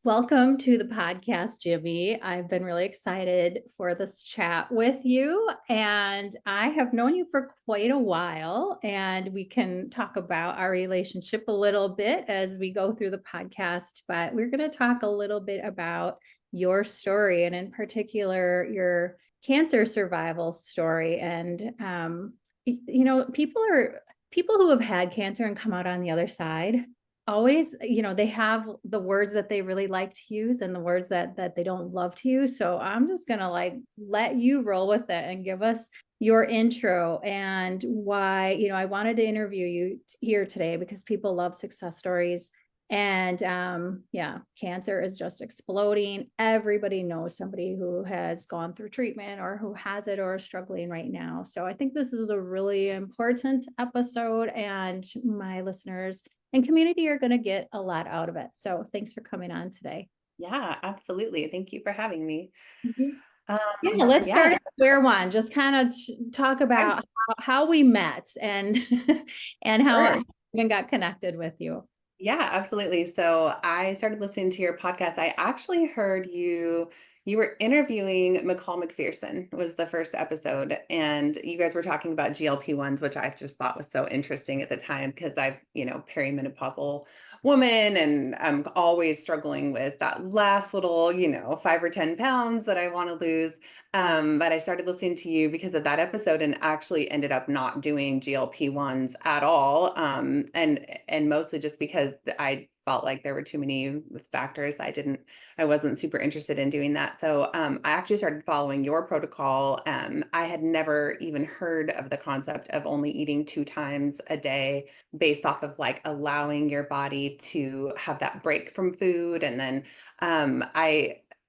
Welcome to the podcast, Jimmy. I've been really excited for this chat with you, and I have known you for quite a while, and we can talk about our relationship a little bit as we go through the podcast, but we're going to talk a little bit about your story, and in particular, your cancer survival story. And, people who have had cancer and come out on the other side always, they have the words that they really like to use and the words that they don't love to use. So I'm just going to let you roll with it and give us your intro and why, I wanted to interview you here today because people love success stories. And cancer is just exploding. Everybody knows somebody who has gone through treatment or who has it or is struggling right now. So I think this is a really important episode, and my listeners and community are going to get a lot out of it. So thanks for coming on today. Yeah, absolutely. Thank you for having me. Let's Yeah, start at square one. Just kind of talk about how we met and and how sure. I even got connected with you. Yeah, absolutely. So I started listening to your podcast. I actually heard you were interviewing McCall McPherson was the first episode, and you guys were talking about GLP-1s, which I just thought was so interesting at the time because I've, perimenopausal woman, and I'm always struggling with that last little, 5 or 10 pounds that I want to lose. But I started listening to you because of that episode and actually ended up not doing GLP-1s at all. And mostly just because I felt like there were too many factors. I wasn't super interested in doing that. So I actually started following your protocol. I had never even heard of the concept of only eating 2 times a day based off of like allowing your body to have that break from food. And then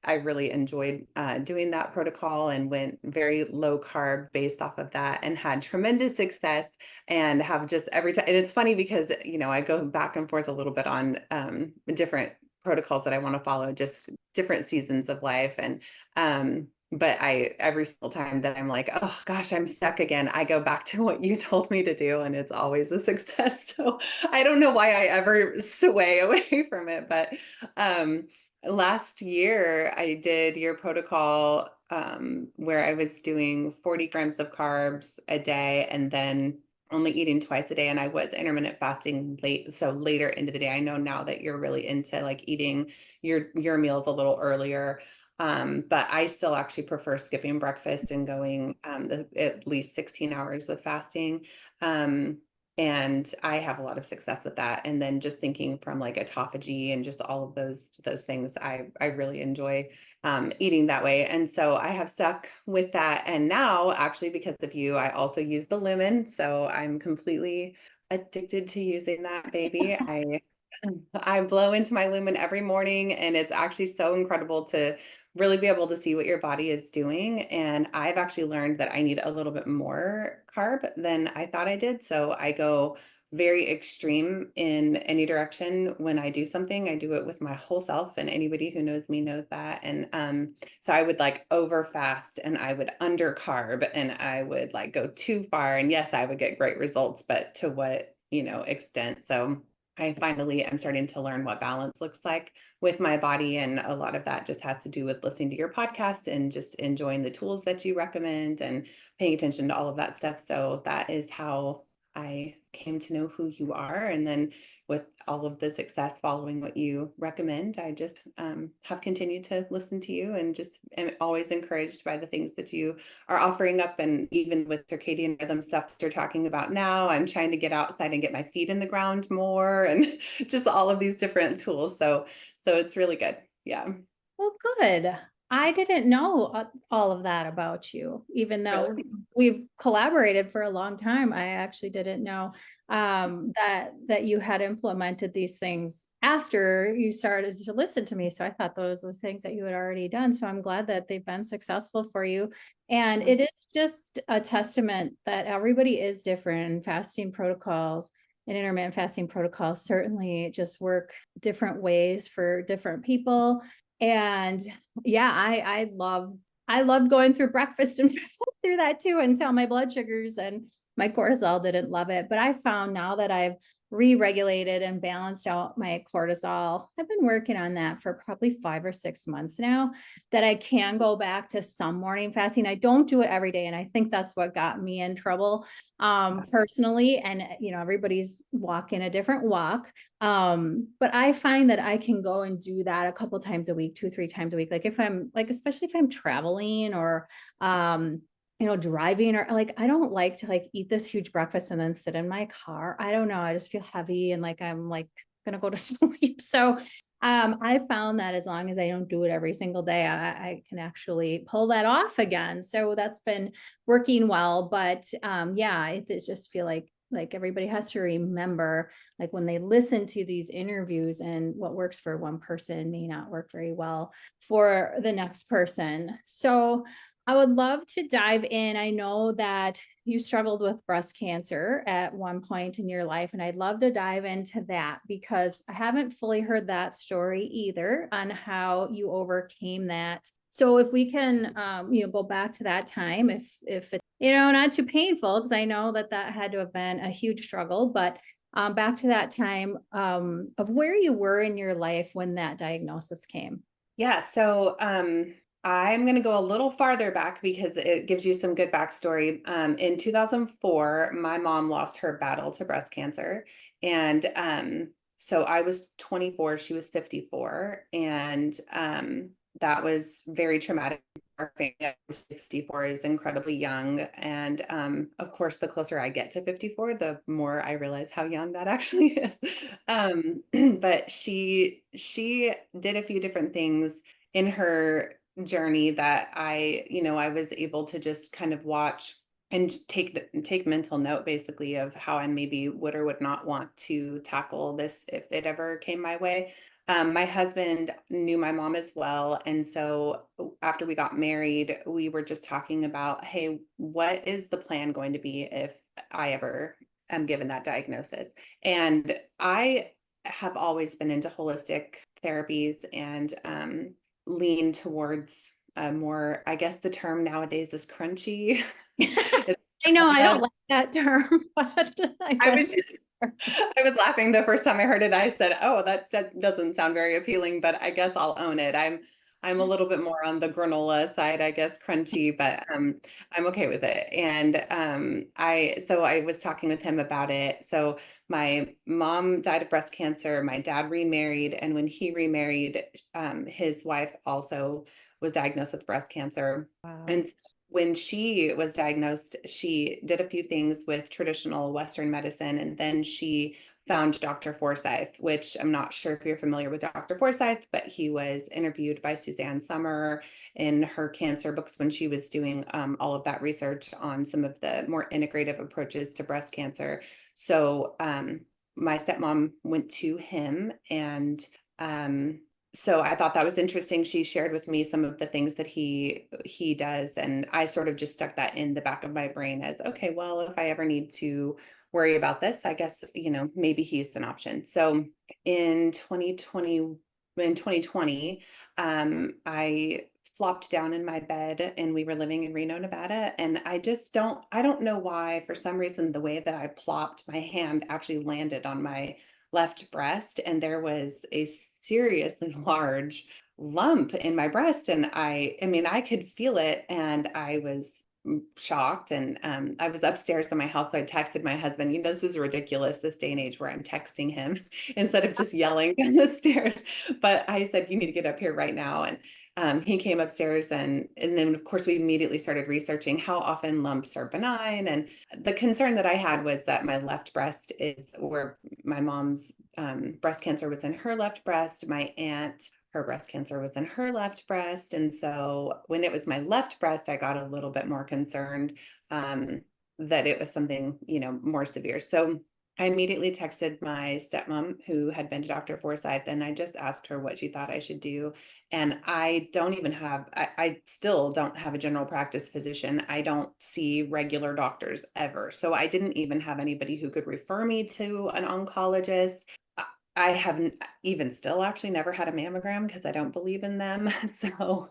I really enjoyed doing that protocol and went very low carb based off of that and had tremendous success and have just every time. And it's funny because, I go back and forth a little bit on different protocols that I want to follow, just different seasons of life. But every single time that I'm like, oh gosh, I'm stuck again, I go back to what you told me to do, and it's always a success. So I don't know why I ever sway away from it, but last year I did your protocol where I was doing 40 grams of carbs a day and then only eating twice a day. And I was intermittent fasting later into the day. I know now that you're really into like eating your meals a little earlier. But I still actually prefer skipping breakfast and going at least 16 hours with fasting. And I have a lot of success with that. And then just thinking from like autophagy and just all of those things, I really enjoy eating that way. And so I have stuck with that. And now, actually, because of you, I also use the lumen. So I'm completely addicted to using that baby. I blow into my lumen every morning, and it's actually so incredible to really be able to see what your body is doing. And I've actually learned that I need a little bit more carb than I thought I did. So I go very extreme in any direction when I do something. I do it with my whole self, and anybody who knows me knows that. And so I would like over fast, and I would under carb, and I would like go too far. And yes, I would get great results, but to what, extent. So I finally am starting to learn what balance looks like with my body. And a lot of that just has to do with listening to your podcast and just enjoying the tools that you recommend and paying attention to all of that stuff. So that is how I came to know who you are. And then with all of the success following what you recommend, I just have continued to listen to you and just am always encouraged by the things that you are offering up. And even with circadian rhythm stuff that you're talking about now, I'm trying to get outside and get my feet in the ground more and just all of these different tools. So it's really good. Yeah. Well, good. I didn't know all of that about you, even though Really. we've collaborated for a long time. I actually didn't know that you had implemented these things after you started to listen to me. So I thought those were things that you had already done. So I'm glad that they've been successful for you. And it is just a testament that everybody is different, and fasting protocols and intermittent fasting protocols certainly just work different ways for different people. And yeah, I loved going through breakfast and through that too until my blood sugars and my cortisol didn't love it. But I found now that I've re-regulated and balanced out my cortisol. I've been working on that for probably 5 or 6 months now, that I can go back to some morning fasting. I don't do it every day. And I think that's what got me in trouble personally. And, everybody's walking a different walk. But I find that I can go and do that a couple times a week, 2, 3 times a week. Like if I'm like, especially if I'm traveling or, driving, or like, I don't like to like eat this huge breakfast and then sit in my car. I don't know. I just feel heavy and like, I'm like going to go to sleep. So, I found that as long as I don't do it every single day, I can actually pull that off again. So that's been working well. But, yeah, I just feel like everybody has to remember, like when they listen to these interviews, and what works for one person may not work very well for the next person. So I would love to dive in. I know that you struggled with breast cancer at one point in your life, and I'd love to dive into that because I haven't fully heard that story either on how you overcame that. So if we can, go back to that time, if it's, not too painful, because I know that had to have been a huge struggle, but back to that time of where you were in your life when that diagnosis came. Yeah. So I'm going to go a little farther back because it gives you some good backstory. In 2004, my mom lost her battle to breast cancer. And so I was 24, she was 54. And that was very traumatic. Our family. I was 54 is incredibly young. And of course, the closer I get to 54, the more I realize how young that actually is. But she did a few different things in her journey that I was able to just kind of watch and take mental note basically of how I maybe would or would not want to tackle this if it ever came my way. My husband knew my mom as well. And so after we got married, we were just talking about, hey, what is the plan going to be if I ever am given that diagnosis? And I have always been into holistic therapies and lean towards more, I guess the term nowadays is crunchy. I know I don't like that term, but I I guess was I was laughing the first time I heard it. I said, "Oh, that doesn't sound very appealing," but I guess I'll own it. I'm a little bit more on the granola side, I guess, crunchy, but I'm okay with it. And I was talking with him about it. So my mom died of breast cancer. My dad remarried, and when he remarried, his wife also was diagnosed with breast cancer. wow. And when she was diagnosed, she did a few things with traditional Western medicine, and then she found Dr. Forsyth, which I'm not sure if you're familiar with Dr. Forsyth, but he was interviewed by Suzanne Sommer in her cancer books when she was doing all of that research on some of the more integrative approaches to breast cancer. So my stepmom went to him, and so I thought that was interesting. She shared with me some of the things that he does, and I sort of just stuck that in the back of my brain as, okay, well, if I ever need to worry about this, I guess, maybe he's an option. So in 2020, I flopped down in my bed, and we were living in Reno, Nevada. And I don't know why, for some reason, the way that I plopped, my hand actually landed on my left breast, and there was a seriously large lump in my breast. And I mean, I could feel it, and I was shocked. And I was upstairs in my house. So I texted my husband, this is ridiculous, this day and age where I'm texting him instead of just yelling down the stairs. But I said, you need to get up here right now. And he came upstairs, and then of course we immediately started researching how often lumps are benign. And the concern that I had was that my left breast is where my mom's breast cancer was in her left breast. My aunt, her breast cancer was in her left breast. And so when it was my left breast, I got a little bit more concerned that it was something, more severe. So I immediately texted my stepmom, who had been to Dr. Forsyth, and I just asked her what she thought I should do. And I still don't have a general practice physician. I don't see regular doctors ever. So I didn't even have anybody who could refer me to an oncologist. I haven't even still actually never had a mammogram because I don't believe in them. So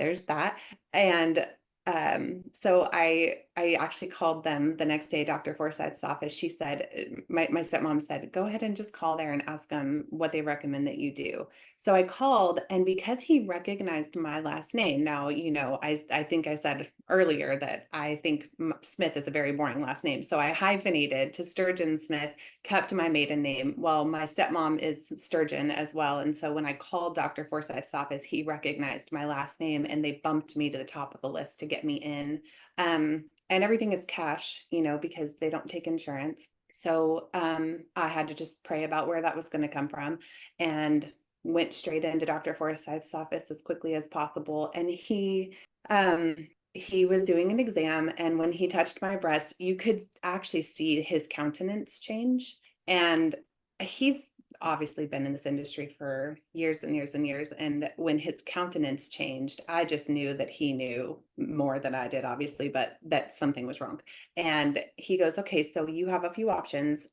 there's that. And so I I actually called them the next day, Dr. Forsyth's office. She said, my stepmom said, go ahead and just call there and ask them what they recommend that you do. So I called, and because he recognized my last name, now, I think I said earlier that I think Smith is a very boring last name. So I hyphenated to Sturgeon-Smith, kept my maiden name. Well, my stepmom is Sturgeon as well. And so when I called Dr. Forsyth's office, he recognized my last name, and they bumped me to the top of the list to get me in. And everything is cash, because they don't take insurance. So I had to just pray about where that was going to come from, and went straight into Dr. Forsyth's office as quickly as possible. And he was doing an exam, and when he touched my breast, you could actually see his countenance change. And he's obviously been in this industry for years and years and years. And when his countenance changed, I just knew that he knew more than I did, obviously, but that something was wrong. And he goes, okay, so you have a few options.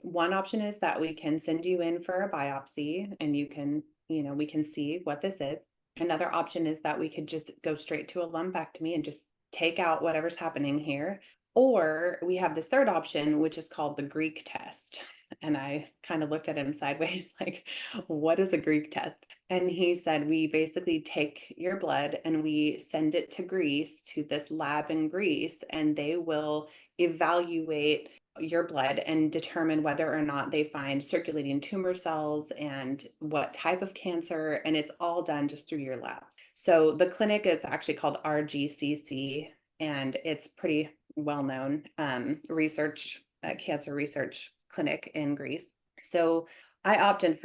One option is that we can send you in for a biopsy, and we can see what this is. Another option is that we could just go straight to a lumpectomy and just take out whatever's happening here. Or we have this third option, which is called the Greek test. And I kind of looked at him sideways, like, what is a Greek test? And he said, we basically take your blood and we send it to Greece, to this lab in Greece, and they will evaluate your blood and determine whether or not they find circulating tumor cells and what type of cancer. And it's all done just through your labs. So the clinic is actually called RGCC, and it's pretty well-known cancer research clinic in Greece. So I opted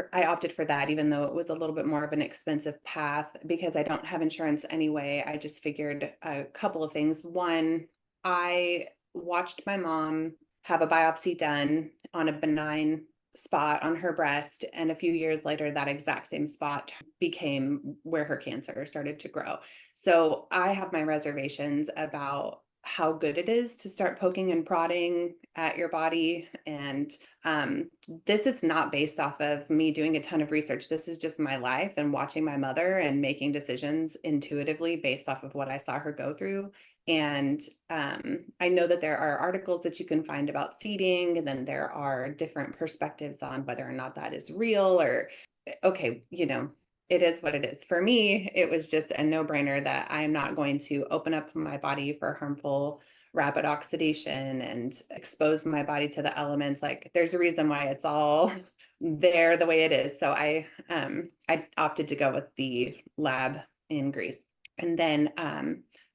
for that, even though it was a little bit more of an expensive path, because I don't have insurance anyway. I just figured a couple of things. One, I watched my mom have a biopsy done on a benign spot on her breast, and a few years later, that exact same spot became where her cancer started to grow. So I have my reservations about how good it is to start poking and prodding at your body. And this is not based off of me doing a ton of research. This is just my life and watching my mother and making decisions intuitively based off of what I saw her go through. And I know that there are articles that you can find about seeding, and then there are different perspectives on whether or not that is real, or, okay, it is what it is. For me, it was just a no-brainer that I'm not going to open up my body for harmful rapid oxidation and expose my body to the elements. Like, there's a reason why it's all there the way it is. So I opted to go with the lab in Greece. And then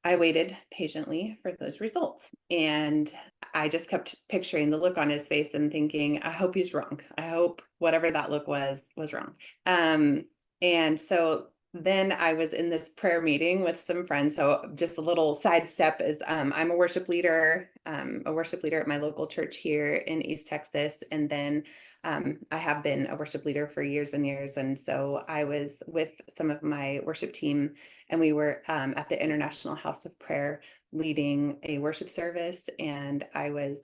I waited patiently for those results. And I just kept picturing the look on his face and thinking, I hope he's wrong. I hope whatever that look was wrong. And so then I was in this prayer meeting with some friends. So just a little sidestep is I'm a worship leader at my local church here in East Texas. And then I have been a worship leader for years and years. And so I was with some of my worship team, and we were at the International House of Prayer leading a worship service. And I was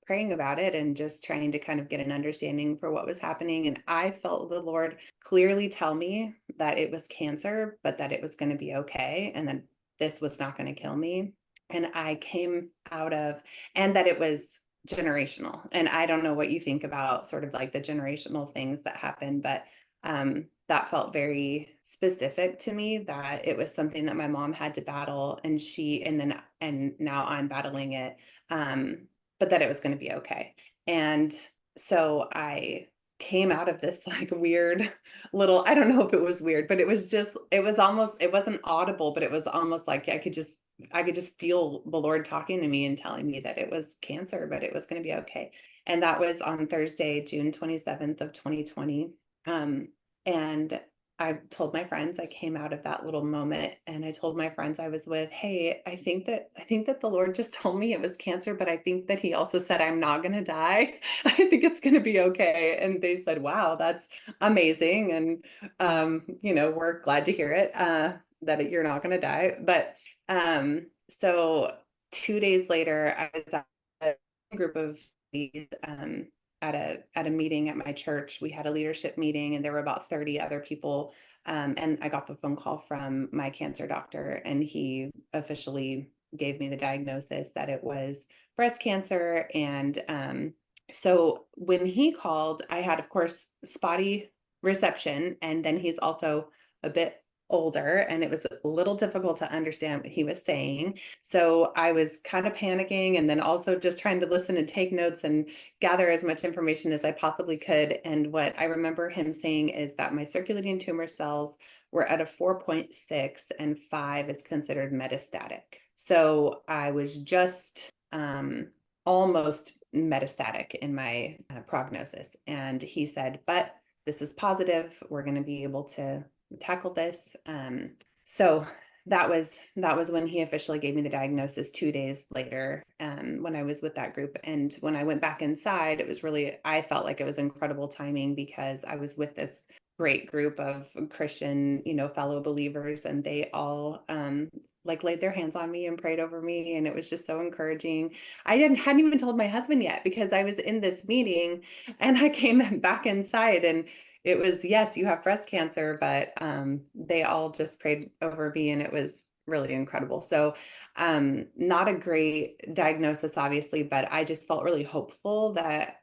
praying about it and just trying to kind of get an understanding for what was happening. And I felt the Lord clearly tell me that it was cancer, but that it was going to be okay, and that this was not going to kill me. And I came out of, and that it was generational. And I don't know what you think about sort of like the generational things that happen, but that felt very specific to me, that it was something that my mom had to battle, and now I'm battling it. But that it was going to be okay. And so I came out of this like weird little, I don't know if it was weird, but it wasn't audible, but it was almost like I could just feel the Lord talking to me and telling me that it was cancer, but it was going to be okay. And that was on Thursday, June 27th of 2020. And I told my friends, I came out of that little moment, and I told my friends I was with, hey, I think that the Lord just told me it was cancer, but I think that he also said I'm not going to die. I think it's going to be okay. And they said, wow, that's amazing. And, we're glad to hear it, that you're not going to die. But so 2 days later, I was at a group of these, at a meeting at my church. We had a leadership meeting, and there were about 30 other people. And I got the phone call from my cancer doctor, and he officially gave me the diagnosis that it was breast cancer. And so when he called, I had, of course, spotty reception. And then he's also a bit older, and it was a little difficult to understand what he was saying. So I was kind of panicking, and then also just trying to listen and take notes and gather as much information as I possibly could. And what I remember him saying is that my circulating tumor cells were at a 4.6, and 5 is considered metastatic. So I was just almost metastatic in my prognosis. And he said, but this is positive. We're going to be able to tackle this. So that was when he officially gave me the diagnosis 2 days later, when I was with that group. And when I went back inside, it was really, I felt like it was incredible timing, because I was with this great group of Christian, fellow believers, and they all like laid their hands on me and prayed over me. And it was just so encouraging. I hadn't even told my husband yet, because I was in this meeting and I came back inside, and it was, yes, you have breast cancer, but they all just prayed over me, and it was really incredible. So not a great diagnosis, obviously, but I just felt really hopeful that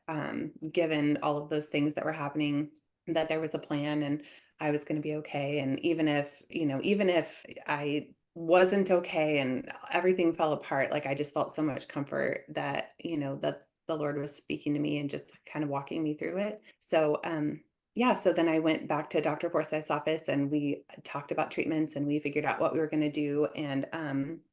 given all of those things that were happening, that there was a plan and I was going to be okay. And even if I wasn't okay and everything fell apart, like I just felt so much comfort that, that the Lord was speaking to me and just kind of walking me through it. So yeah, so then I went back to Dr. Forsyth's office, and we talked about treatments, and we figured out what we were going to do. And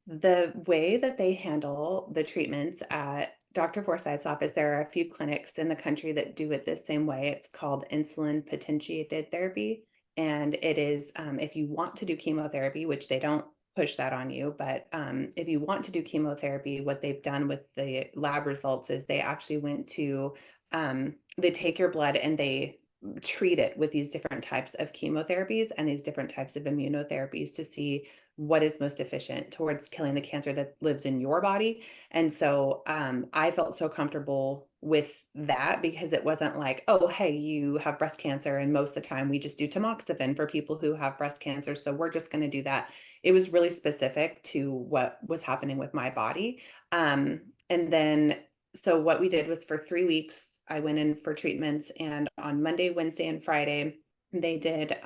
the way that they handle the treatments at Dr. Forsyth's office, there are a few clinics in the country that do it the same way. It's called insulin potentiated therapy. And it is, if you want to do chemotherapy, which they don't push that on you, but if you want to do chemotherapy, what they've done with the lab results is they actually went to, they take your blood and they treat it with these different types of chemotherapies and these different types of immunotherapies to see what is most efficient towards killing the cancer that lives in your body. And so I felt so comfortable with that, because it wasn't like, oh, hey, you have breast cancer, and most of the time we just do tamoxifen for people who have breast cancer, so we're just going to do that. It was really specific to what was happening with my body. And then so what we did was, for 3 weeks, I went in for treatments, and on Monday, Wednesday, and Friday, they did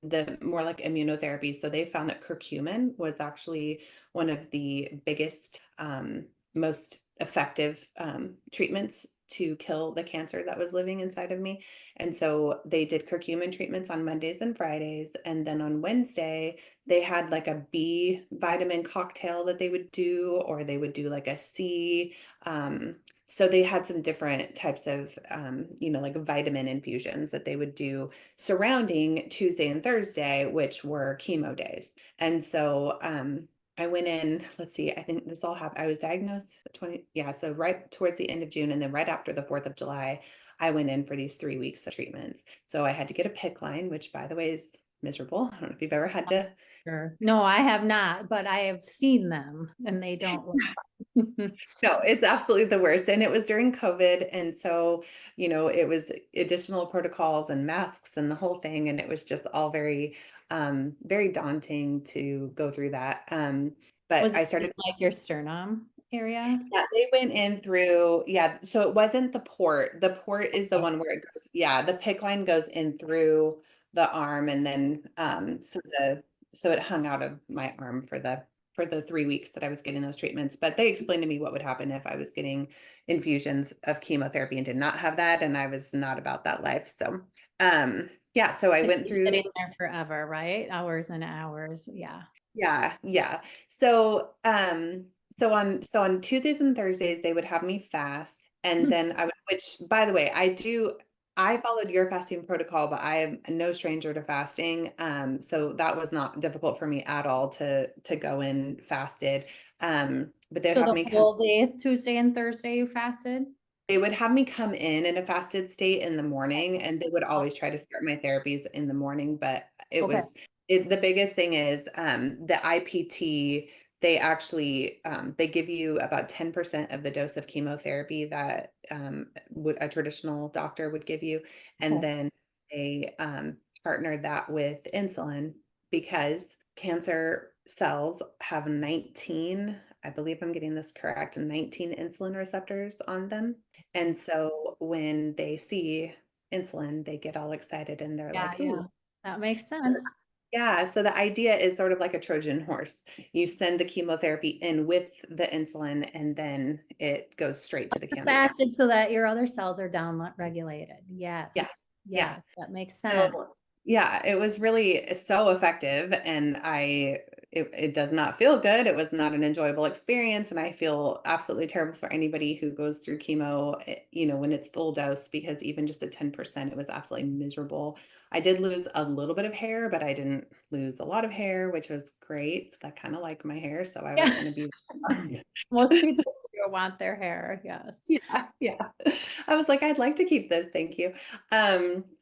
the more like immunotherapy. So they found that curcumin was actually one of the biggest, most effective treatments to kill the cancer that was living inside of me. And so they did curcumin treatments on Mondays and Fridays. And then on Wednesday, they had like a B vitamin cocktail that they would do, or they would do like a C. So they had some different types of, like vitamin infusions that they would do surrounding Tuesday and Thursday, which were chemo days. And so I went in, let's see, I think this all happened. I was diagnosed so right towards the end of June, and then right after the 4th of July, I went in for these 3 weeks of treatments. So I had to get a PICC line, which, by the way, is miserable. I don't know if you've ever had to. Sure. No, I have not, but I have seen them, and they don't look fun. No, it's absolutely the worst. And it was during COVID. And so, it was additional protocols and masks and the whole thing. And it was just all very, very daunting to go through that. But Was I it started. like your sternum area? Yeah, they went in through, yeah. So it wasn't the port. The port is the Okay. one where it goes. Yeah, the PICC line goes in through the arm, and then so it hung out of my arm for the 3 weeks that I was getting those treatments. But they explained to me what would happen if I was getting infusions of chemotherapy and did not have that, and I was not about that life. So yeah, so I went through. Sitting there forever, right? Hours and hours. Yeah. Yeah, yeah. So, so on Tuesdays and Thursdays, they would have me fast, and then which, by the way, I followed your fasting protocol, but I am no stranger to fasting. So that was not difficult for me at all to go in fasted. But they'd So have the me come. whole day, Tuesday and Thursday, you fasted? They would have me come in a fasted state in the morning, and they would always try to start my therapies in the morning. But Okay. the biggest thing is the IPT. They actually they give you about 10% of the dose of chemotherapy that would a traditional doctor would give you, and Okay. then they partner that with insulin, because cancer cells have 19, I believe I'm getting this correct, 19 insulin receptors on them. And so when they see insulin, they get all excited and they're Yeah, like, yeah. ooh. That makes sense. Yeah, so the idea is sort of like a Trojan horse. You send the chemotherapy in with the insulin, and then it goes straight to the The cancer. acid so that your other cells are down regulated. Yeah, Yes. yeah. Yes, that makes sense. So yeah, it was really so effective, and it does not feel good. It was not an enjoyable experience, and I feel absolutely terrible for anybody who goes through chemo, when it's full dose, because even just at 10%, it was absolutely miserable. I did lose a little bit of hair, but I didn't lose a lot of hair, which was great. I kind of like my hair, so I was Yeah. going to be Most people do want their hair. Yes. yeah, yeah. I was like, I'd like to keep this, thank you.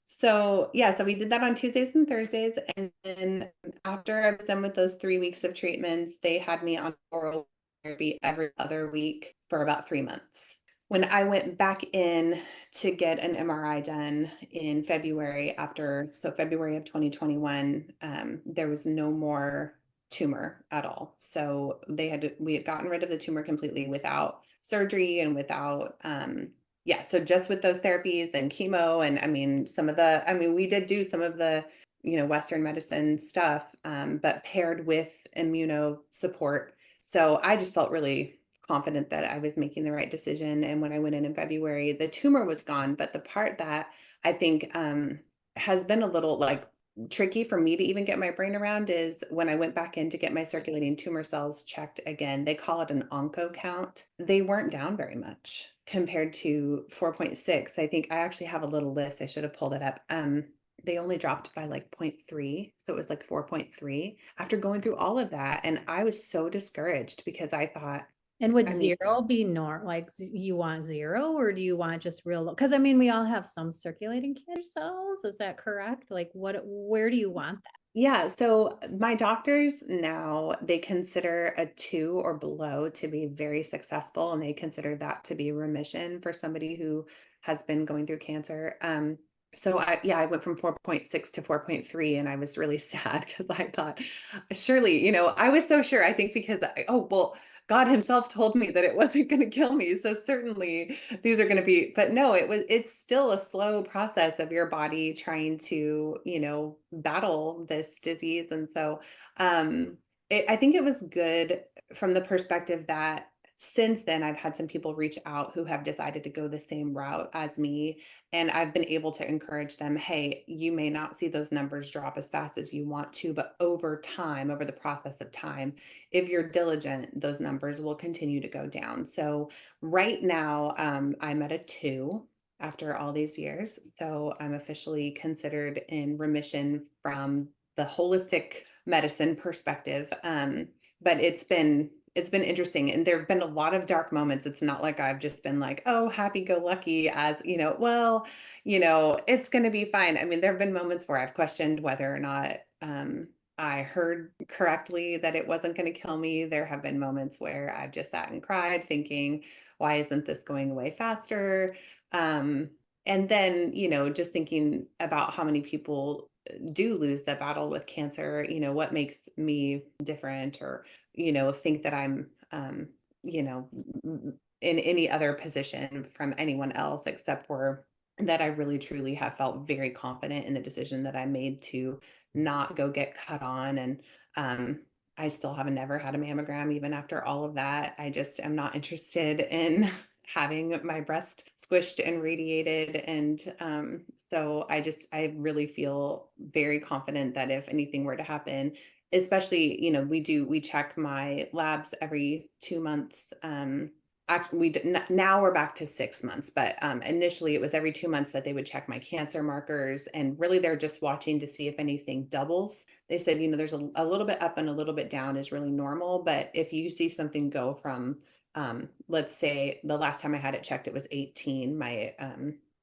So yeah, so we did that on Tuesdays and Thursdays, and then after I was done with those 3 weeks of treatments, they had me on oral therapy every other week for about 3 months. When I went back in to get an MRI done in February, so February of 2021, there was no more tumor at all. So we had gotten rid of the tumor completely without surgery and without yeah, so just with those therapies and chemo, and we did do some of the Western medicine stuff, but paired with immuno support. So I just felt really confident that I was making the right decision. And when I went in February, the tumor was gone, but the part that I think has been a little like tricky for me to even get my brain around is when I went back in to get my circulating tumor cells checked again. They call it an onco count. They weren't down very much compared to 4.6. I think I actually have a little list. I should have pulled it up. They only dropped by like 0.3. So it was like 4.3 after going through all of that. And I was so discouraged because I thought, And would I mean, zero be like you want zero or do you want just real low? Because I mean, we all have some circulating cancer cells. Is that correct? Like where do you want that? yeah, so my doctors now, they consider a 2 or below to be very successful, and they consider that to be remission for somebody who has been going through cancer. So I went from 4.6 to 4.3, and I was really sad because I thought, surely, I was so sure. I think because oh well, God Himself told me that it wasn't going to kill me, so certainly these are going to be. But no, it's still a slow process of your body trying to battle this disease. And so I think it was good from the perspective that since then I've had some people reach out who have decided to go the same route as me, and I've been able to encourage them, hey, you may not see those numbers drop as fast as you want to, but over time, over the process of time, if you're diligent, those numbers will continue to go down. So right now, I'm at a 2 after all these years. So I'm officially considered in remission from the holistic medicine perspective. But it's been interesting, and there have been a lot of dark moments. It's not like I've just been like, oh, happy go lucky, as it's going to be fine. I mean, there have been moments where I've questioned whether or not I heard correctly that it wasn't going to kill me. There have been moments where I've just sat and cried thinking, why isn't this going away faster? Um, and then, just thinking about how many people do lose the battle with cancer, what makes me different, or, think that I'm, you know, in any other position from anyone else, except for that I really truly have felt very confident in the decision that I made to not go get cut on. And I still have never had a mammogram, even after all of that. I just am not interested in having my breast squished and radiated. And so I really feel very confident that if anything were to happen, especially, we check my labs every 2 months. Actually, now we're back to 6 months, but initially it was every 2 months that they would check my cancer markers, and really they're just watching to see if anything doubles. They said, there's a little bit up and a little bit down is really normal, but if you see something go from, let's say the last time I had it checked, it was 18. My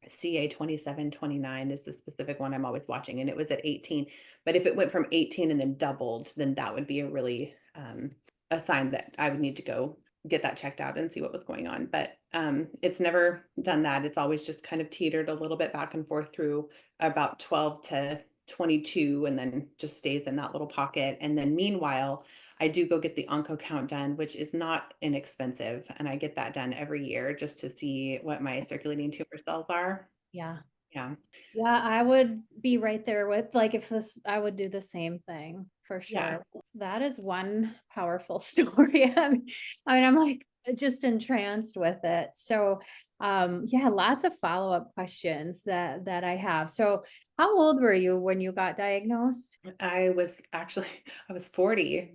CA 2729 is the specific one I'm always watching, and it was at 18. But if it went from 18 and then doubled, then that would be a sign that I would need to go get that checked out and see what was going on. But it's never done that. It's always just kind of teetered a little bit back and forth through about 12 to 22 and then just stays in that little pocket. And then meanwhile, I do go get the onco count done, which is not inexpensive. And I get that done every year just to see what my circulating tumor cells are. Yeah. Yeah. Yeah, I would be right there with like if this I would do the same thing for Yeah. sure. That is one powerful story. I'm like just entranced with it. So yeah, lots of follow-up questions that I have. So how old were you when you got diagnosed? I was actually, I was 40.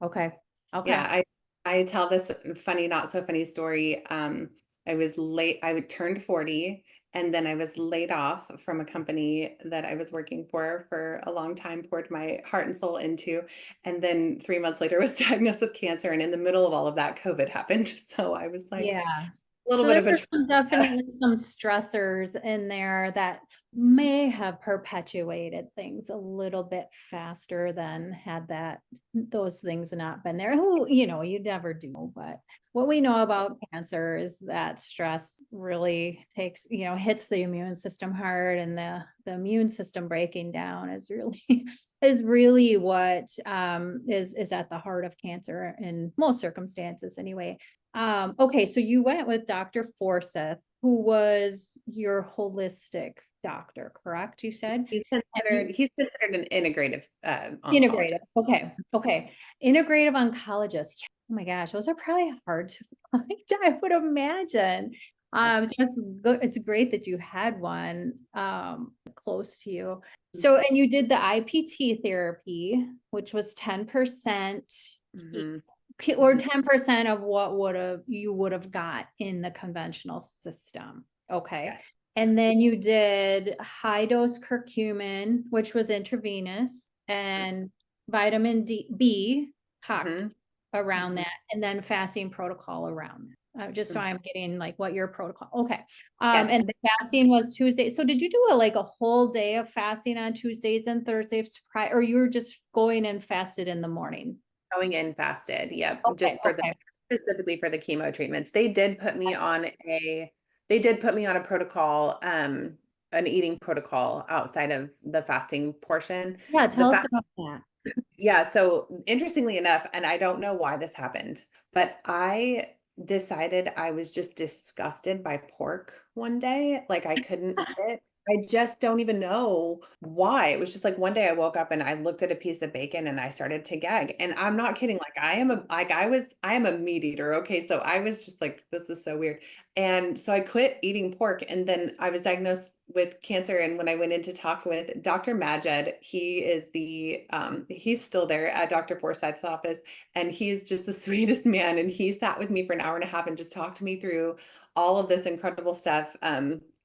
Okay. Okay. Yeah, I tell this funny, not so funny story. I was late, I would turned 40, and then I was laid off from a company that I was working for a long time, poured my heart and soul into. And then 3 months later was diagnosed with cancer. And in the middle of all of that, COVID happened. So I was like Yeah. a little So bit there of a were some trauma. definitely some stressors in there that may have perpetuated things a little bit faster than had those things not been there. Who, you never do, but what we know about cancer is that stress really takes, hits the immune system hard, and the immune system breaking down is really is really what is at the heart of cancer in most circumstances anyway. Okay, so you went with Dr. Forsyth, who was your holistic doctor, correct? You said? He's considered an integrative oncologist. Integrative. Okay. Okay. Integrative oncologist. Yeah, oh my gosh, those are probably hard to find, I would imagine. So it's great that you had one close to you. So, and you did the IPT therapy, which was 10% Mhm. or Mhm. 10% of what you would have got in the conventional system. Okay. Yes. And then you did high dose curcumin, which was intravenous, and vitamin B cocktail Mhm. around Mhm. that, and then fasting protocol around that. Just so Mhm. I'm getting like what your protocol. Okay. Yes. And fasting was Tuesday. So did you do like a whole day of fasting on Tuesdays and Thursdays prior, or you were just going and fasted in the morning? Going in fasted, yep, Okay. just for the Okay. specifically for the chemo treatments. They did put me on a protocol, an eating protocol outside of the fasting portion. Yeah. The Tell us fa about that. Yeah, so interestingly enough, and I don't know why this happened, but I decided I was just disgusted by pork one day. Like I couldn't eat it. I just don't even know why. It was just like one day I woke up and I looked at a piece of bacon and I started to gag. And I'm not kidding. Like I am a meat eater. Okay. So I was just like, this is so weird. And so I quit eating pork, and then I was diagnosed with cancer. And when I went in to talk with Dr. Majed, he's still there at Dr. Forsyth's office, and he's just the sweetest man. And he sat with me for an hour and a half and just talked to me through all of this incredible stuff,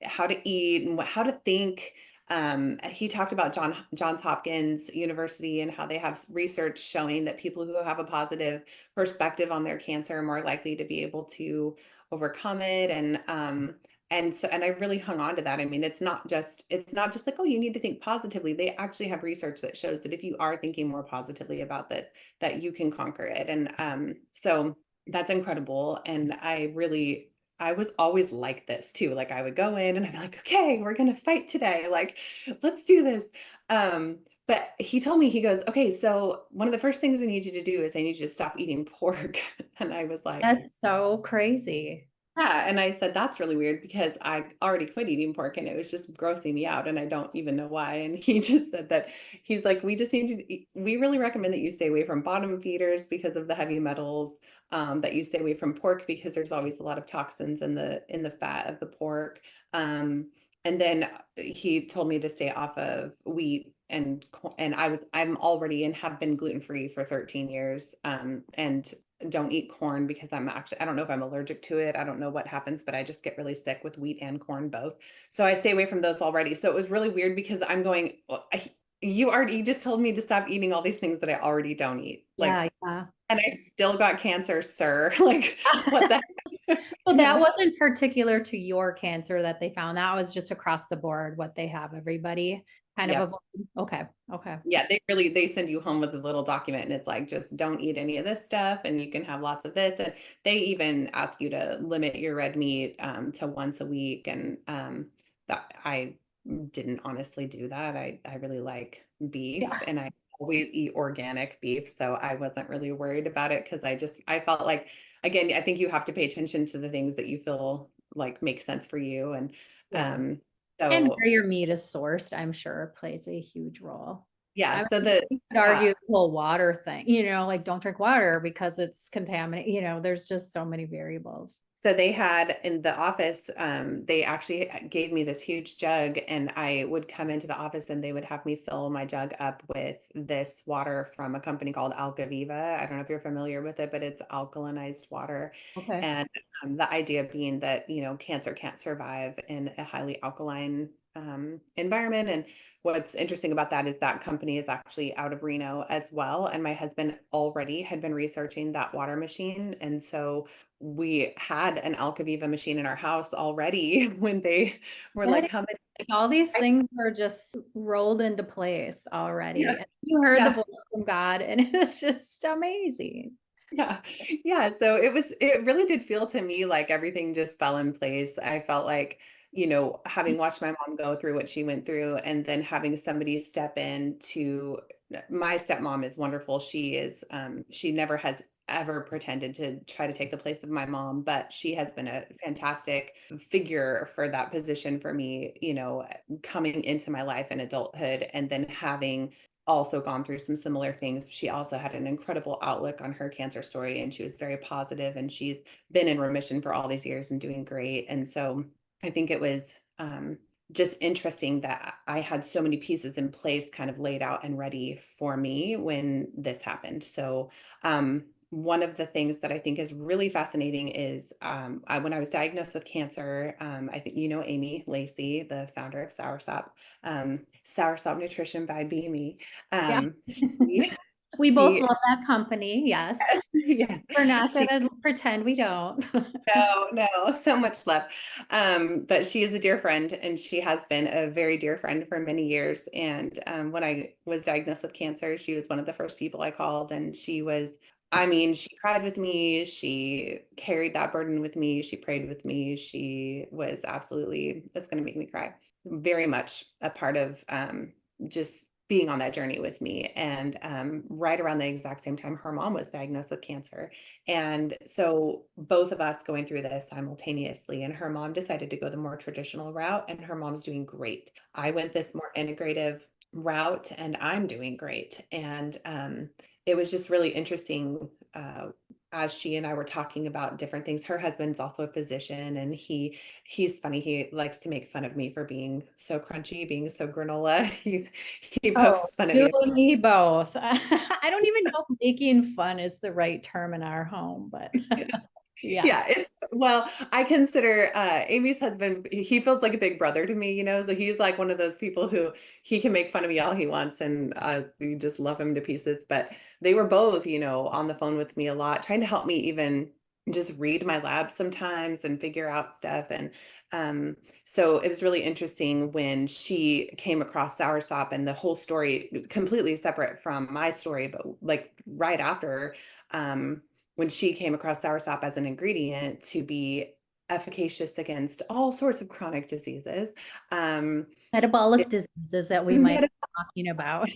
how to eat and how to think. He talked about Johns Hopkins University and how they have research showing that people who have a positive perspective on their cancer are more likely to be able to overcome it. And I really hung on to that. I mean, it's not just like, oh, you need to think positively. They actually have research that shows that if you are thinking more positively about this, that you can conquer it. And so that's incredible. And I was always like this too. Like I would go in and I'd be like, okay, we're gonna fight today. Like, let's do this. But he told me, he goes, okay, so one of the first things I need you to do is I need you to stop eating pork. And I was like, That's so crazy. yeah, and I said, "That's really weird because I already quit eating pork and it was just grossing me out and I don't even know why." And he just said that he's like, "We just need you to eat, we really recommend that you stay away from bottom feeders because of the heavy metals, that you stay away from pork because there's always a lot of toxins in the fat of the pork." And then he told me to stay off of wheat and I'm already and have been gluten-free for 13 years, and don't eat corn because I don't know if I'm allergic to it. I don't know what happens, but I just get really sick with wheat and corn both. So I stay away from those already. So it was really weird because I'm going, well, you just told me to stop eating all these things that I already don't eat. Yeah, Like, yeah. and I still got cancer, sir. Like, what the heck? So You that know? wasn't particular to your cancer that they found. That was just across the board what they have everybody kind of Yeah. avoiding. Okay. Okay. Yeah, they send you home with a little document and it's like, just don't eat any of this stuff and you can have lots of this. And they even ask you to limit your red meat to once a week. And that didn't honestly do that. I really like beef, Yeah. and I always eat organic beef, so I wasn't really worried about it because I felt like, again, I think you have to pay attention to the things that you feel like make sense for you, and Yeah. um, And so where your meat is sourced, I'm sure plays a huge role. yeah, I so mean, the you could argue the whole water thing, like don't drink water because it's contaminated, there's just so many variables. So they had in the office, they actually gave me this huge jug, and I would come into the office and they would have me fill my jug up with this water from a company called Alcaviva. I don't know if you're familiar with it, but it's alkalinized water. Okay. And the idea being that, cancer can't survive in a highly alkaline environment. And what's interesting about that is that company is actually out of Reno as well. And my husband already had been researching that water machine. And so we had an Alcaviva machine in our house already when they were That like is, coming. like all these I- things are just rolled into place Yeah, already. And you heard the yeah, voice from God, and it's just amazing. yeah, yeah. So it really did feel to me like everything just fell in place. I felt like, having watched my mom go through what she went through and then having somebody step in to, my stepmom is wonderful. She never has ever pretended to try to take the place of my mom, but she has been a fantastic figure for that position for me, coming into my life in adulthood and then having also gone through some similar things. She also had an incredible outlook on her cancer story, and she was very positive, and she's been in remission for all these years and doing great. And so I think it was just interesting that I had so many pieces in place kind of laid out and ready for me when this happened. So one of the things that I think is really fascinating is when I was diagnosed with cancer, I think Amy Lacey, the founder of Soursop Nutrition by Beamy. Yeah. She, We both she, love that company. Yes. yes, We're not she gonna pretend we don't. no, no, so much love. But she is a dear friend, and she has been a very dear friend for many years. And when I was diagnosed with cancer, she was one of the first people I called, and I mean, she cried with me. She carried that burden with me. She prayed with me. She was absolutely, that's going to make me cry. Very much a part of just being on that journey with me. And right around the exact same time, her mom was diagnosed with cancer. And so both of us going through this simultaneously, and her mom decided to go the more traditional route, and her mom's doing great. I went this more integrative route, and I'm doing great. And it was just really interesting as she and I were talking about different things. Her husband's also a physician, and he's funny. He likes to make fun of me for being so crunchy, being so granola. He Oh, pokes fun at you me. and me both. I don't even know if making fun is the right term in our home, but yeah. Yeah, well, I consider Amy's husband, he feels like a big brother to me, so he's like one of those people who he can make fun of me all he wants, and we just love him to pieces. But they were both, on the phone with me a lot, trying to help me even just read my labs sometimes and figure out stuff. And so it was really interesting when she came across soursop, and the whole story completely separate from my story, but like right after. When she came across soursop as an ingredient to be efficacious against all sorts of chronic diseases. Metabolic It, diseases that we might be meta- talking about.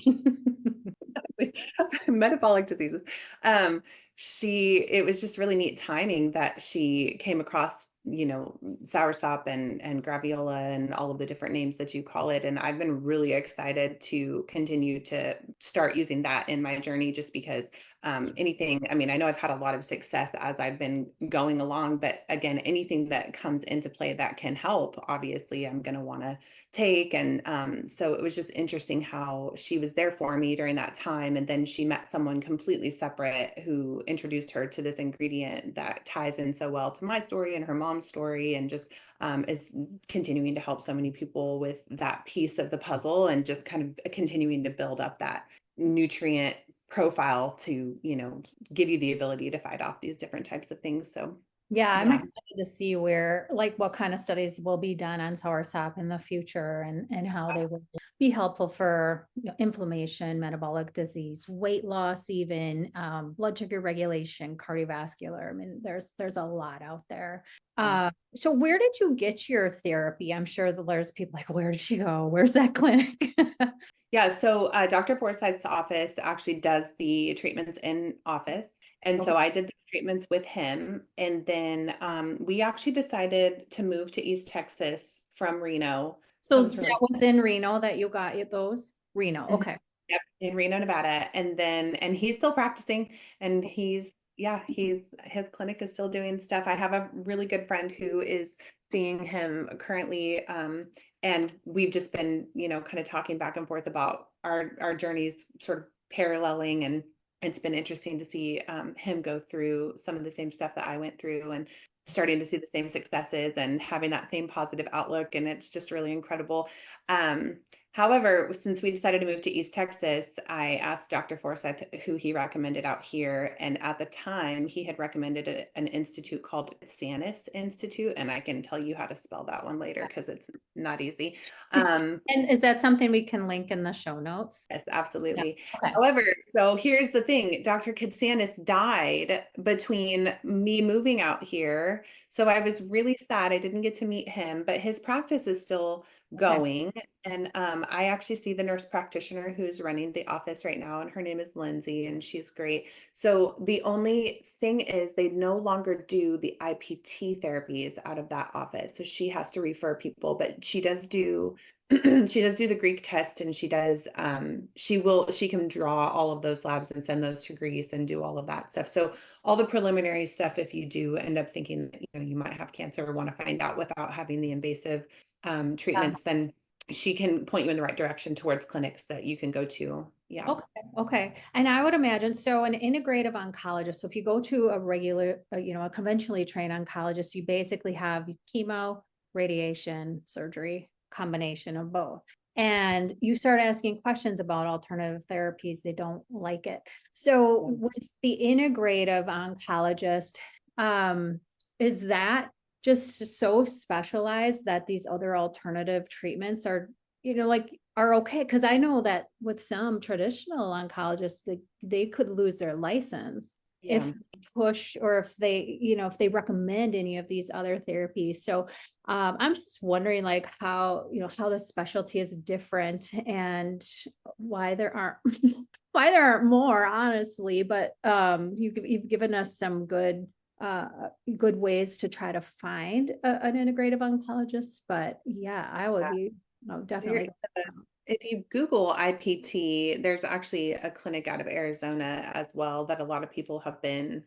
metabolic diseases. It was just really neat timing that she came across, soursop and graviola and all of the different names that you call it. And I've been really excited to continue to start using that in my journey, just because I mean, I know I've had a lot of success as I've been going along, but again, anything that comes into play that can help, obviously, I'm going to want to take. And so it was just interesting how she was there for me during that time. And then she met someone completely separate who introduced her to this ingredient that ties in so well to my story and her mom's story, and just is continuing to help so many people with that piece of the puzzle, and just kind of continuing to build up that nutrient profile to give you the ability to fight off these different types of things. So Yeah, I'm Yeah. excited to see where, like, what kind of studies will be done on soursop in the future and how they will be helpful for, inflammation, metabolic disease, weight loss, even blood sugar regulation, cardiovascular. I mean, there's a lot out there. Yeah. So where did you get your therapy? I'm sure that there's people like, where did she go? Where's that clinic? Yeah, so Dr. Forsyth's office actually does the treatments in office. And Okay. so I did the treatments with him. And then we actually decided to move to East Texas from Reno. So Comes from that was in Reno that you got those? Reno. Mhm. Okay. Yep, in Reno, Nevada. And he's still practicing and his clinic is still doing stuff. I have a really good friend who is seeing him currently. And we've just been, kind of talking back and forth about our journeys sort of paralleling, and it's been interesting to see him go through some of the same stuff that I went through and starting to see the same successes and having that same positive outlook. And it's just really incredible. Um, However, since we decided to move to East Texas, I asked Dr. Forsyth who he recommended out here. And at the time, he had recommended an institute called Sanis Institute. And I can tell you how to spell that one later because it's not easy. Um, And is that something we can link in the show notes? yes, Yes. absolutely. Okay. However, so here's the thing, Dr. Kitsanis died between me moving out here. So I was really sad I didn't get to meet him, but his practice is still Okay. going. And I actually see the nurse practitioner who's running the office right now, and her name is Lindsay, and she's great. So the only thing is they no longer do the IPT therapies out of that office. So she has to refer people, but she does do she does do the Greek test, and she can draw all of those labs and send those to Greece and do all of that stuff. So all the preliminary stuff, if you do end up thinking that, you might have cancer or want to find out without having the invasive Yeah. treatments, then she can point you in the right direction towards clinics that you can go to. Yeah. Okay. Okay. And I would imagine, so an integrative oncologist, so if you go to a regular, a conventionally trained oncologist, you basically have chemo, radiation, surgery, combination of both. And you start asking questions about alternative therapies, they don't like it. So Yeah. with the integrative oncologist, is that just so specialized that these other alternative treatments are, like, are okay? Because I know that with some traditional oncologists, they could lose their license if Yeah. they push, or if they, if they recommend any of these other therapies. So I'm just wondering, like, how the specialty is different, and why there aren't why there aren't more, honestly. But you've given us some uh good ways to try to find an integrative oncologist. But yeah, I would be There, definitely. if you Google IPT, there's actually a clinic out of Arizona as well that a lot of people have been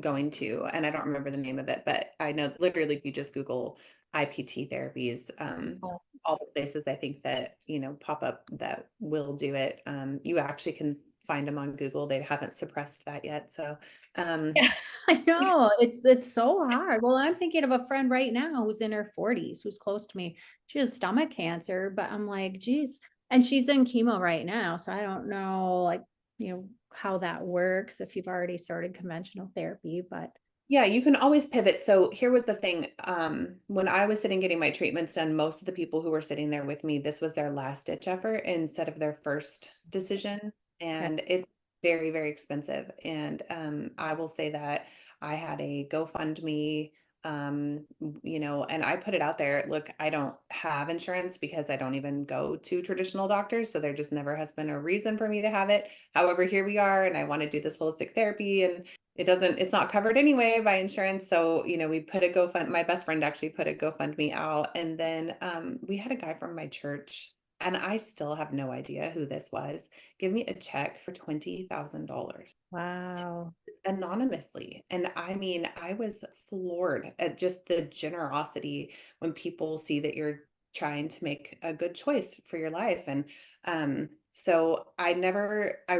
going to, and I don't remember the name of it, but I know literally if you just Google IPT therapies, all the places I think that pop up that will do it, you actually can find them on Google. They haven't suppressed that yet, so um, Yeah, I know. It's so hard. Well, I'm thinking of a friend right now who's in her 40s, who's close to me. She has stomach cancer, but I'm like, geez. And she's in chemo right now. So I don't know, like, how that works if you've already started conventional therapy. But Yeah, you can always pivot. So here was the thing. When I was sitting getting my treatments done, most of the people who were sitting there with me, this was their last ditch effort instead of their first decision. yeah. And it's very, very expensive. And I will say that I had a GoFundMe, and I put it out there. Look, I don't have insurance because I don't even go to traditional doctors. So there just never has been a reason for me to have it. However, here we are, and I want to do this holistic therapy, and it's not covered anyway by insurance. So, we put a my best friend actually put a GoFundMe out. And then we had a guy from my church, and I still have no idea who this was, give me a check for $20,000 Wow. anonymously. And I mean, I was floored at just the generosity when people see that you're trying to make a good choice for your life. And so I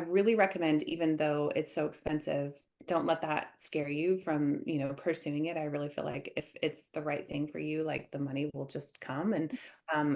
really recommend, even though it's so expensive, don't let that scare you from, pursuing it. I really feel like if it's the right thing for you, like the money will just come. And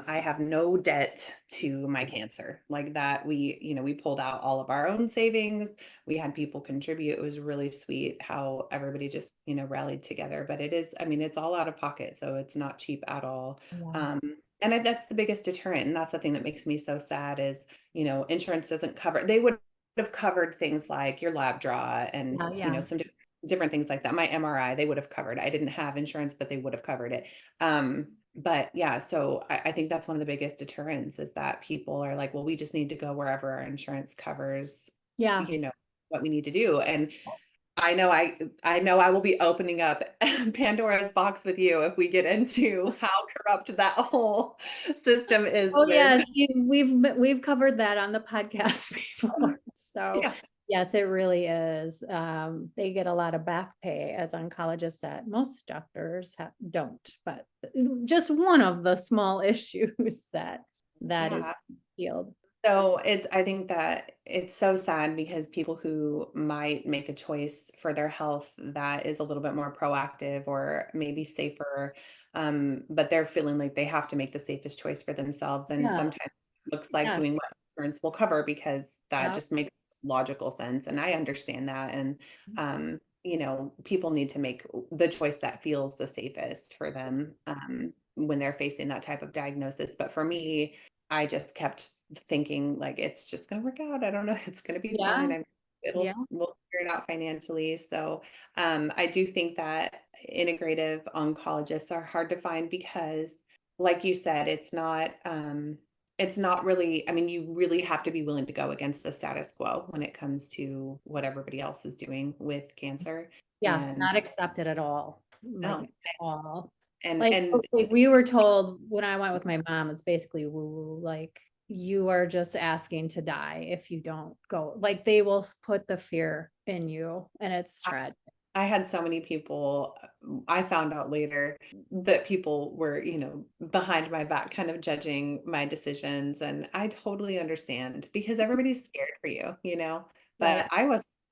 I have no debt to my cancer like that. We pulled out all of our own savings. We had people contribute. It was really sweet how everybody just, rallied together. But it is, I mean, it's all out of pocket. So it's not cheap at all. Yeah. Um, that's the biggest deterrent. And that's the thing that makes me so sad is, insurance doesn't cover, they would have covered things like your lab draw and, Yeah. Yeah. some different things like that. My MRI, they would have covered. I didn't have insurance, but they would have covered it. But yeah, so I think that's one of the biggest deterrents is that people are like, well, we just need to go wherever our insurance covers, Yeah. you know, what we need to do. And I know I will be opening up Pandora's box with you if we get into how corrupt that whole system is Oh, with. yes, we've covered that on the podcast before. So, Yeah. yes, it really is. They get a lot of back pay as oncologists that most doctors don't, but just one of the small issues that is Yeah. healed. So I think that it's so sad because people who might make a choice for their health that is a little bit more proactive or maybe safer, but they're feeling like they have to make the safest choice for themselves. And Yeah, sometimes it looks like yeah, doing what insurance will cover because that yeah, just makes logical sense. And I understand that. And, people need to make the choice that feels the safest for them, when they're facing that type of diagnosis. But for me, I just kept thinking like it's just going to work out. I don't know. It's going to be yeah, fine. yeah, We'll figure it out financially. So, I do think that integrative oncologists are hard to find because, like you said, it's not really, I mean, you really have to be willing to go against the status quo when it comes to what everybody else is doing with cancer. yeah, And not accepted at all, like no, at all. and, Like, and we were told when I went with my mom, it's basically woo, like you are just asking to die if you don't go. Like they will put the fear in you, and it's tragic. I had so many people, I found out later that people were, behind my back kind of judging my decisions. And I totally understand because everybody's scared for you, Right. but I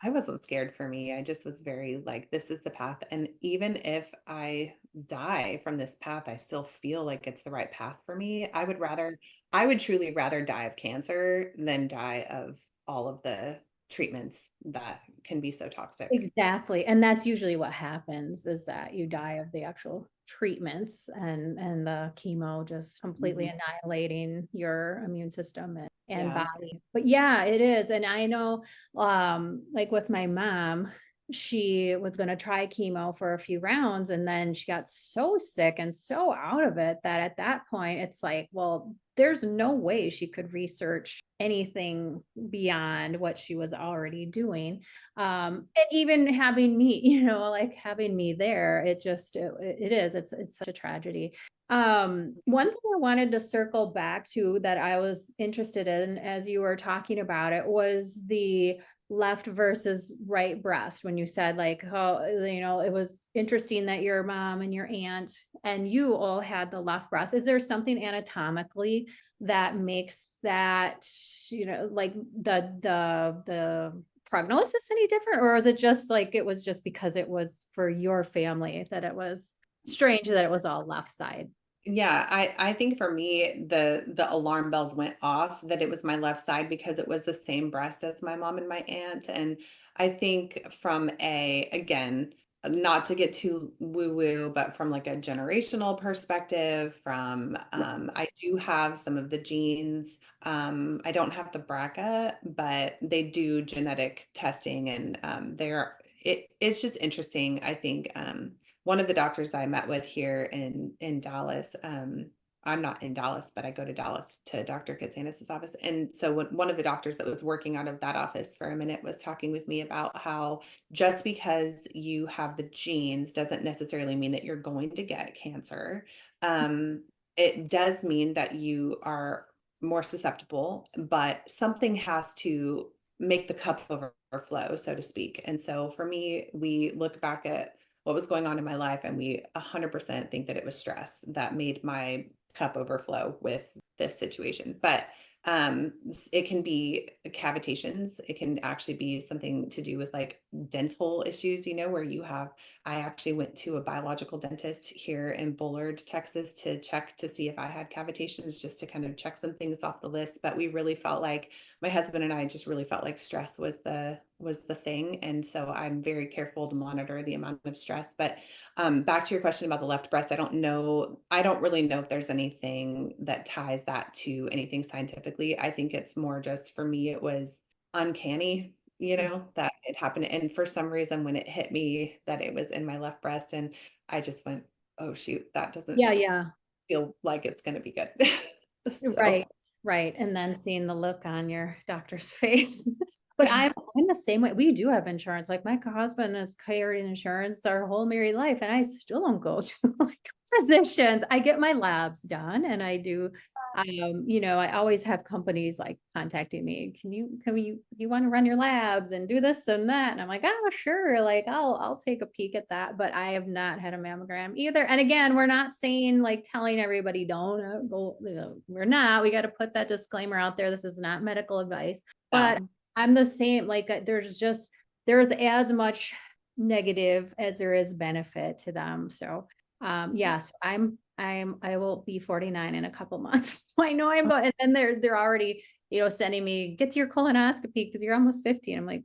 wasn't scared for me. I just was very like, this is the path. And even if I die from this path, I still feel like it's the right path for me. I would truly rather die of cancer than die of all of the treatments that can be so toxic. Exactly. And that's usually what happens is that you die of the actual treatments and the chemo just completely Mhm. annihilating your immune system and Yeah. body. But yeah, it is. And I know like with my mom, she was going to try chemo for a few rounds and then she got so sick and so out of it that at that point it's like, well, there's no way she could research anything beyond what she was already doing. And even having me, like having me there, it is, it's such a tragedy. One thing I wanted to circle back to that I was interested in as you were talking about it was the left versus right breast when you said like, oh, it was interesting that your mom and your aunt and you all had the left breast. Is there something anatomically that makes that, like the prognosis any different, or was it just like it was just because it was for your family that it was strange that it was all left side? Yeah, I think for me the alarm bells went off that it was my left side because it was the same breast as my mom and my aunt. And I think from again, not to get too woo woo, but from like a generational perspective, from I do have some of the genes. I don't have the BRCA, but they do genetic testing and it's just interesting. I think one of the doctors that I met with here in Dallas, I'm not in Dallas, but I go to Dallas to Dr. Katsanis' office. And so one of the doctors that was working out of that office for a minute was talking with me about how just because you have the genes doesn't necessarily mean that you're going to get cancer. It does mean that you are more susceptible, but something has to make the cup overflow, so to speak. And so for me, we look back at what was going on in my life and we 100% think that it was stress that made my cup overflow with this situation. But It can be cavitations. It can actually be something to do with like dental issues, where I actually went to a biological dentist here in Bullard, Texas to check to see if I had cavitations, just to kind of check some things off the list. But we really felt like, my husband and I just really felt like stress was the thing. And so I'm very careful to monitor the amount of stress. But back to your question about the left breast, I don't know. I don't really know if there's anything that ties that to anything scientifically. I think it's more just, for me, it was uncanny, that it happened. And for some reason, when it hit me that it was in my left breast, and I just went, oh, shoot, that doesn't Yeah, yeah. feel like it's going to be good. Right, So, right. And then seeing the look on your doctor's face. But I'm the same way. We do have insurance. Like my husband has carried insurance our whole married life, and I still don't go to like physicians. I get my labs done, and I do. I always have companies like contacting me. You want to run your labs and do this and that? And I'm like, oh, sure. Like I'll take a peek at that. But I have not had a mammogram either. And again, we're not saying like telling everybody don't go. We're not. We got to put that disclaimer out there. This is not medical advice. But no. I'm the same. Like there's as much negative as there is benefit to them. So yes, I will be 49 in a couple months. So I know I'm going, and then they're already, sending me, get to your colonoscopy because you're almost 50. And I'm like,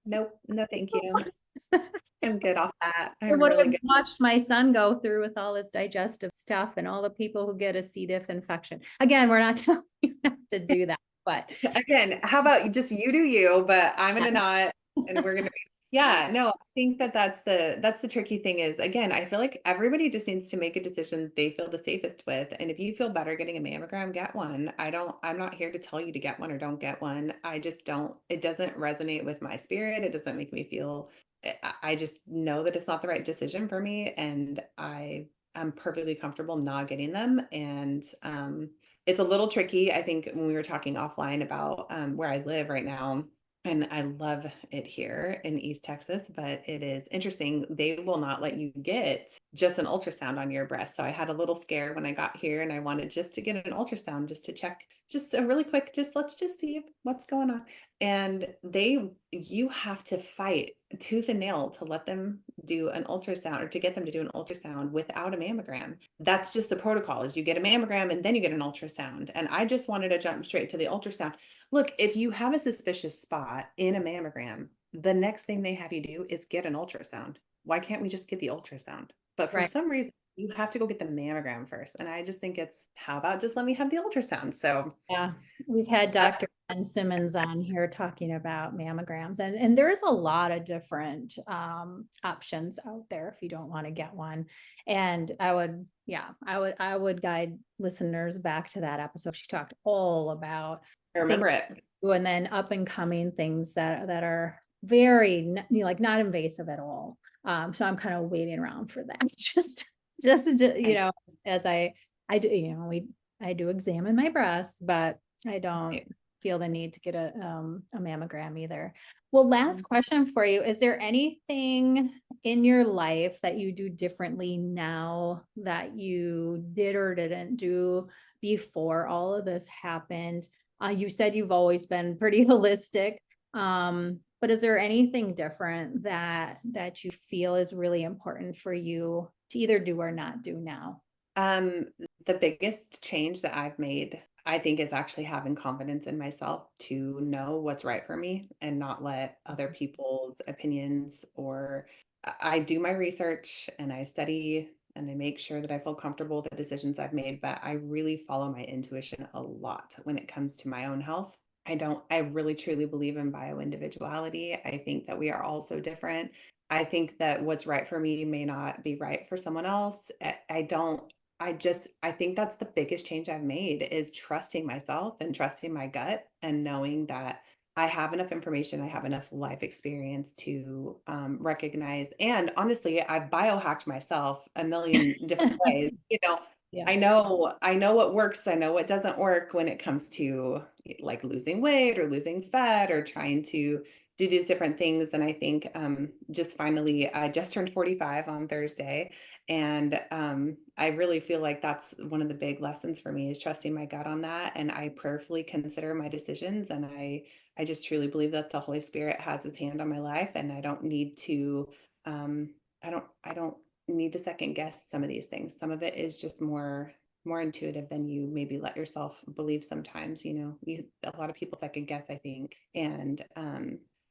Nope, no, thank you. I'm good off that. I I'm would really have good. watched my son go through with all this digestive stuff and all the people who get a C. diff infection. Again, we're not telling you not to do that, but Again, how about just you do you, but I'm gonna not, and we're gonna be, yeah, no, I think that that's the tricky thing is, again, I feel like everybody just needs to make a decision they feel the safest with. And if you feel better getting a mammogram, get one. I'm not here to tell you to get one or don't get one. I just don't, it doesn't resonate with my spirit. It doesn't make me feel, I just know that it's not the right decision for me. And I'm perfectly comfortable not getting them. And, it's a little tricky. I think when we were talking offline about where I live right now, and I love it here in East Texas, but it is interesting. They will not let you get just an ultrasound on your breast. So I had a little scare when I got here, and I wanted just to get an ultrasound just to check, just a really quick, let's just see what's going on. And you have to fight tooth and nail to let them do an ultrasound, or to get them to do an ultrasound without a mammogram. That's just the protocol, is you get a mammogram and then you get an ultrasound. And I just wanted to jump straight to the ultrasound. Look, if you have a suspicious spot in a mammogram, the next thing they have you do is get an ultrasound. Why can't we just get the ultrasound? But for right. some reason, you have to go get the mammogram first. And I just think it's, how about just let me have the ultrasound? So Yeah, we've had that's, Dr. Ben Simmons on here talking about mammograms, and there's a lot of different options out there if you don't want to get one. And I would guide listeners back to that episode. She talked all about I things, remember it. and then up and coming things that are very like not invasive at all. So I'm kind of waiting around for that. Just I, as I do, I do examine my breasts, but I don't feel the need to get a mammogram either. Well, last question for you. Is there anything in your life that you do differently now that you did or didn't do before all of this happened? You said you've always been pretty holistic. But is there anything different that you feel is really important for you to either do or not do now? Um, the biggest change that I've made, I think, is actually having confidence in myself to know what's right for me and not let other people's opinions, or I do my research and I study and I make sure that I feel comfortable with the decisions I've made, but I really follow my intuition a lot when it comes to my own health. I really truly believe in bio individuality. I think that we are all so different. I think that what's right for me may not be right for someone else. I don't, I think that's the biggest change I've made, is trusting myself and trusting my gut, and knowing that I have enough information, I have enough life experience to recognize. And honestly, I've biohacked myself a million different ways. Yeah. I know what works, I know what doesn't work when it comes to like losing weight or losing fat or trying to do these different things. And I think just finally, I just turned 45 on Thursday. And I really feel like that's one of the big lessons for me is trusting my gut on that. And I prayerfully consider my decisions. And I just truly believe that the Holy Spirit has his hand on my life. And I don't need to, I don't need to second guess some of these things. Some of it is just more intuitive than you maybe let yourself believe sometimes. A lot of people second guess, I think. And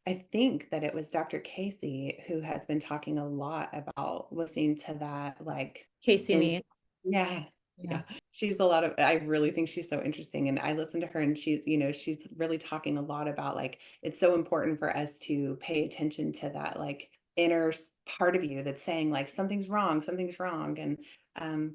I think that it was Dr. Casey who has been talking a lot about listening to that, like, Casey in, me. yeah, Yeah. yeah. I really think she's so interesting. And I listen to her and she's really talking a lot about like, it's so important for us to pay attention to that, like, inner part of you that's saying like, something's wrong, something's wrong. And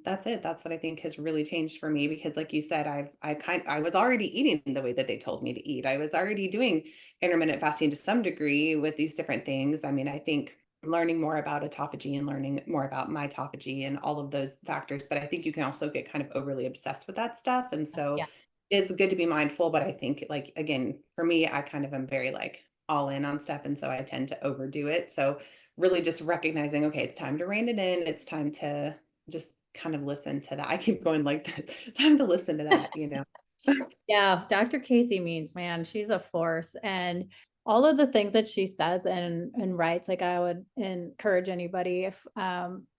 that's it. That's what I think has really changed for me because like you said, I was already eating the way that they told me to eat. I was already doing intermittent fasting to some degree with these different things. I mean, I think learning more about autophagy and learning more about mitophagy and all of those factors, but I think you can also get kind of overly obsessed with that stuff. And so Yeah. it's good to be mindful, but I think like again, for me, I kind of am very like all in on stuff. And so I tend to overdo it. So really just recognizing, okay, it's time to rein it in. It's time to just kind of listen to that. I keep going like that. Time to listen to that. Yeah, Dr. Casey means, man, she's a force. And all of the things that she says and writes, like I would encourage anybody if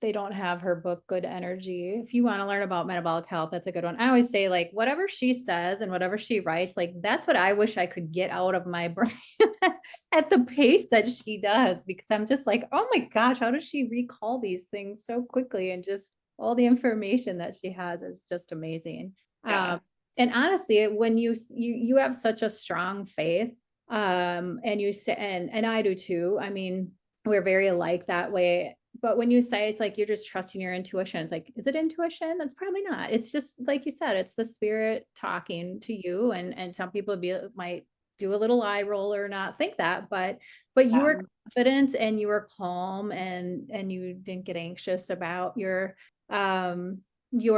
they don't have her book, Good Energy. If you want to learn about metabolic health, that's a good one. I always say, like, whatever she says and whatever she writes, like that's what I wish I could get out of my brain at the pace that she does, because I'm just like, oh my gosh, how does she recall these things so quickly? And just all the information that she has is just amazing. Yeah. And honestly, when you have such a strong faith, and you say, and I do too. I mean, we're very alike that way. But when you say it's like you're just trusting your intuition, it's like, is it intuition? That's probably not. It's just like you said, it's the spirit talking to you. And some people might do a little eye roll or not think that, but you were confident and you were calm and you didn't get anxious about your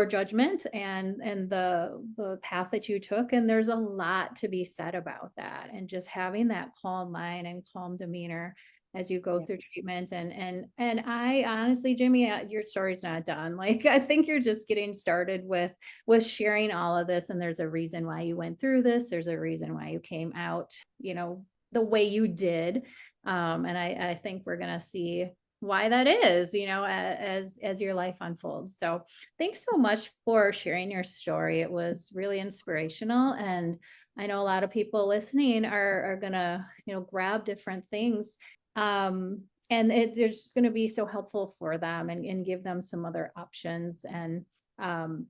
judgment and the path that you took. And there's a lot to be said about that, and just having that calm mind and calm demeanor as you go Yeah. through treatment. And I honestly, Jimmy, your story's not done. Like, I think you're just getting started with sharing all of this, and there's a reason why you went through this. There's a reason why you came out, the way you did. And I think we're gonna see why that is, as your life unfolds. So thanks so much for sharing your story. It was really inspirational. And I know a lot of people listening are gonna, grab different things. And they're just going to be so helpful for them and give them some other options. And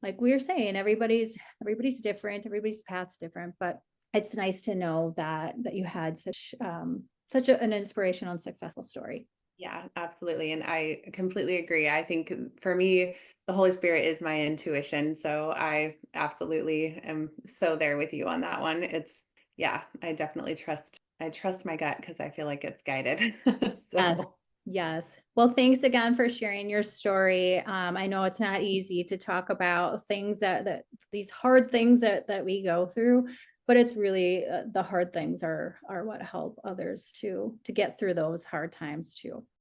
like we were saying, everybody's different, everybody's path's different, but it's nice to know that you had such an inspirational and successful story. Yeah, absolutely. And I completely agree. I think for me, the Holy Spirit is my intuition. So I absolutely am so there with you on that one. Yeah, I trust my gut because I feel like it's guided. Yes. So Yes. Well, thanks again for sharing your story. I know it's not easy to talk about things that these hard things that we go through, but it's really the hard things are what help others to get through those hard times too.